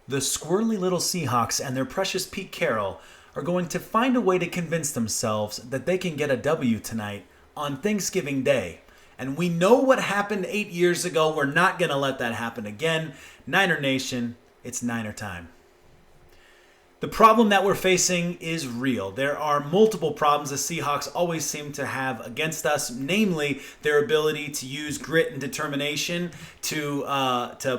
The squirrely little Seahawks and their precious Pete Carroll are going to find a way to convince themselves that they can get a W tonight on Thanksgiving Day. And we know what happened 8 years ago. We're not going to let that happen again. Niner Nation, it's Niner time. The problem that we're facing is real. There are multiple problems the Seahawks always seem to have against us, namely their ability to use grit and determination to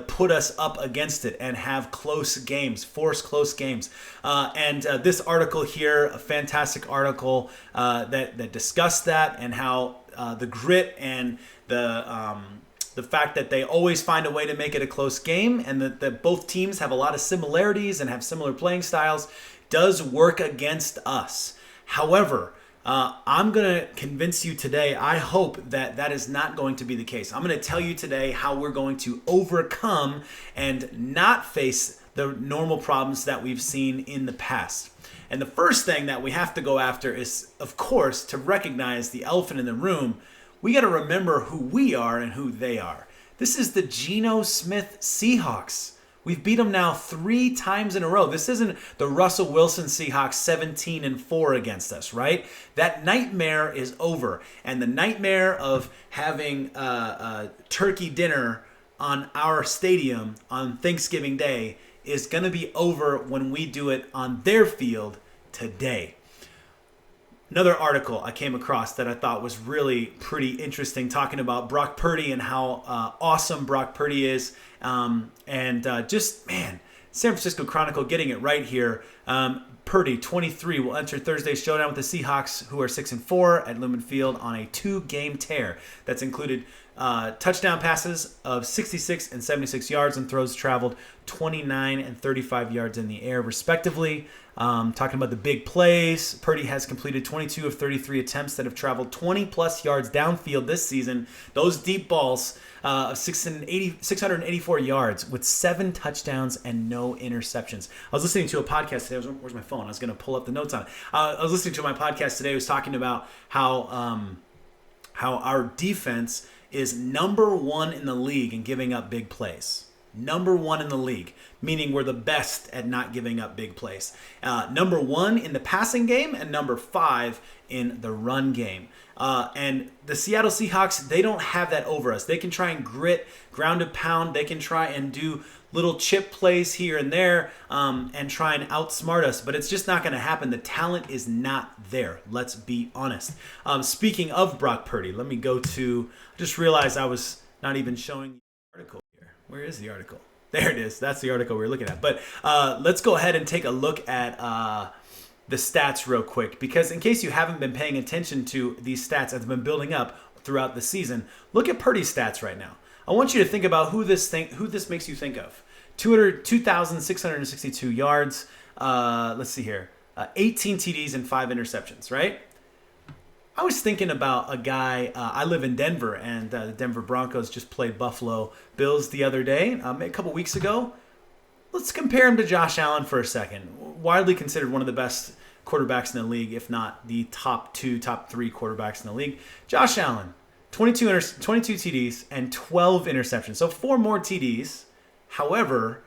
put us up against it and have close games, force close games. This article here, a fantastic article that discussed that and how the grit and the fact that they always find a way to make it a close game and that both teams have a lot of similarities and have similar playing styles does work against us. However, I'm going to convince you today, I hope that that is not going to be the case. I'm going to tell you today how we're going to overcome and not face the normal problems that we've seen in the past. And the first thing that we have to go after is, of course, to recognize the elephant in the room. We got to remember who we are and who they are. This is the Geno Smith Seahawks. We've beat them now 3 times in a row. This isn't the Russell Wilson Seahawks 17-4 against us, right? That nightmare is over. And the nightmare of having a turkey dinner on our stadium on Thanksgiving Day is going to be over when we do it on their field today. Another article I came across that I thought was really pretty interesting, talking about Brock Purdy and how awesome Brock Purdy is. San Francisco Chronicle getting it right here. Purdy, 23, will enter Thursday's showdown with the Seahawks, who are 6-4 at Lumen Field on a 2-game tear. That's included touchdown passes of 66 and 76 yards and throws traveled 29 and 35 yards in the air, respectively. Talking about the big plays, Purdy has completed 22 of 33 attempts that have traveled 20-plus yards downfield this season. Those deep balls of 684 yards with 7 touchdowns and no interceptions. I was listening to a podcast today. Where's my phone? I was going to pull up the notes on it. I was listening to my podcast today. It was talking about how our defense is number 1 in the league in giving up big plays. Number 1 in the league, meaning we're the best at not giving up big plays. Number 1 in the passing game and number 5 in the run game. And the Seattle Seahawks, they don't have that over us. They can try and grit, ground and pound. They can try and do little chip plays here and there and try and outsmart us, but it's just not going to happen. The talent is not there. Let's be honest. Speaking of Brock Purdy, let me go to, I just realized I was not even showing the article here. Where is the article? There it is. That's the article we're looking at. But let's go ahead and take a look at the stats real quick, because in case you haven't been paying attention to these stats that have been building up throughout the season, look at Purdy's stats right now. I want you to think about who this makes you think of. 2,662 yards. Let's see here. 18 TDs and 5 interceptions, right? I was thinking about a guy. I live in Denver, and the Denver Broncos just played Buffalo Bills the other day, a couple weeks ago. Let's compare him to Josh Allen for a second. Widely considered one of the best quarterbacks in the league, if not the top 3 quarterbacks in the league. Josh Allen, 22 TDs and 12 interceptions. So 4 more TDs. However,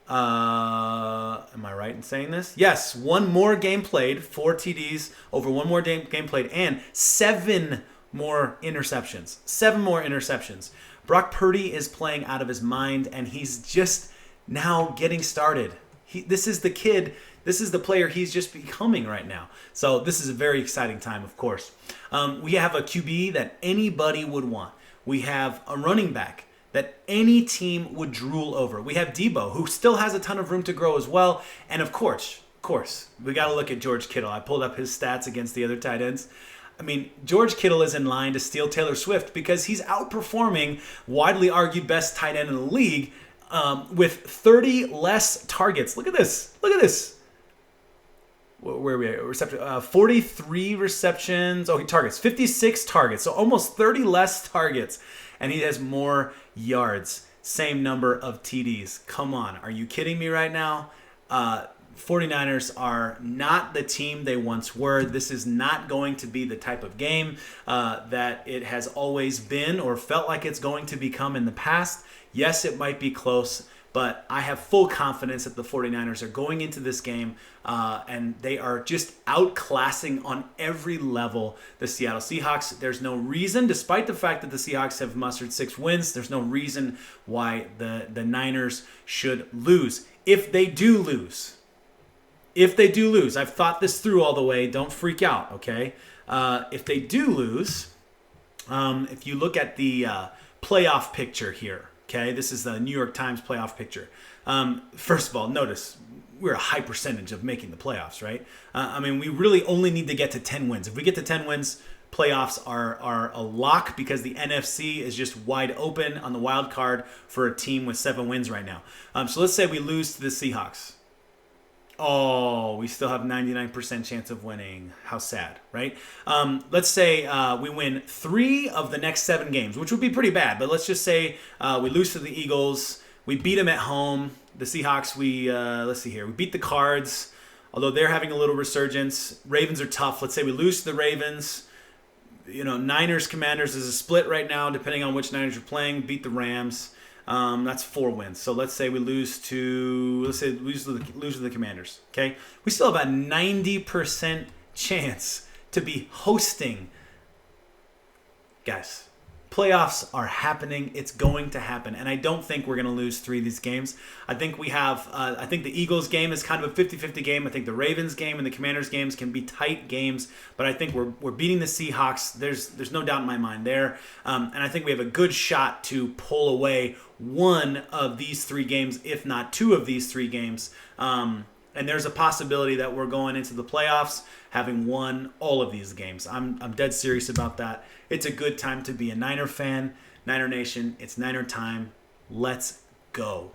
am I right in saying this? Yes, 1 more game played, 4 TDs over 1 more game played, and 7 more interceptions. 7 more interceptions. Brock Purdy is playing out of his mind, and he's just now getting started. This is the kid. This is the player he's just becoming right now. So this is a very exciting time, of course. We have a QB that anybody would want. We have a running back that any team would drool over. We have Debo, who still has a ton of room to grow as well. And of course, we got to look at George Kittle. I pulled up his stats against the other tight ends. I mean, George Kittle is in line to steal Taylor Swift because he's outperforming widely argued best tight end in the league with 30 less targets. Look at this. Where are we at? 43 receptions. Oh, he targets 56 targets. So almost 30 less targets. And he has more yards. Same number of TDs. Come on. Are you kidding me right now? 49ers are not the team they once were. This is not going to be the type of game that it has always been or felt like it's going to become in the past. Yes, it might be close, but I have full confidence that the 49ers are going into this game and they are just outclassing on every level the Seattle Seahawks. There's no reason, despite the fact that the Seahawks have mustered 6 wins, there's no reason why the Niners should lose. If they do lose, I've thought this through all the way. Don't freak out, okay? If they do lose, if you look at the playoff picture here, okay? This is the New York Times playoff picture. First of all, notice we're a high percentage of making the playoffs, right? I mean, we really only need to get to 10 wins. If we get to 10 wins, playoffs are a lock because the NFC is just wide open on the wild card for a team with 7 wins right now. So let's say we lose to the Seahawks. Oh, we still have 99% chance of winning. How sad, right? Let's say we win 3 of the next 7 games, which would be pretty bad. But let's just say we lose to the Eagles. We beat them at home. The Seahawks, let's see here. We beat the Cards, although they're having a little resurgence. Ravens are tough. Let's say we lose to the Ravens. Niners, Commanders is a split right now, depending on which Niners are playing. Beat the Rams. That's 4 wins. So let's say we lose to the Commanders. Okay, we still have a 90% chance to be hosting. Guys, playoffs are happening. It's going to happen, and I don't think we're going to lose 3 of these games. I think we have. I think the Eagles game is kind of a 50-50 game. I think the Ravens game and the Commanders games can be tight games, but I think we're beating the Seahawks. There's no doubt in my mind there, and I think we have a good shot to pull away 1 of these 3 games, if not 2 of these 3 games. And there's a possibility that we're going into the playoffs having won all of these games. I'm dead serious about that. It's a good time to be a Niner fan. Niner Nation, it's Niner time. Let's go.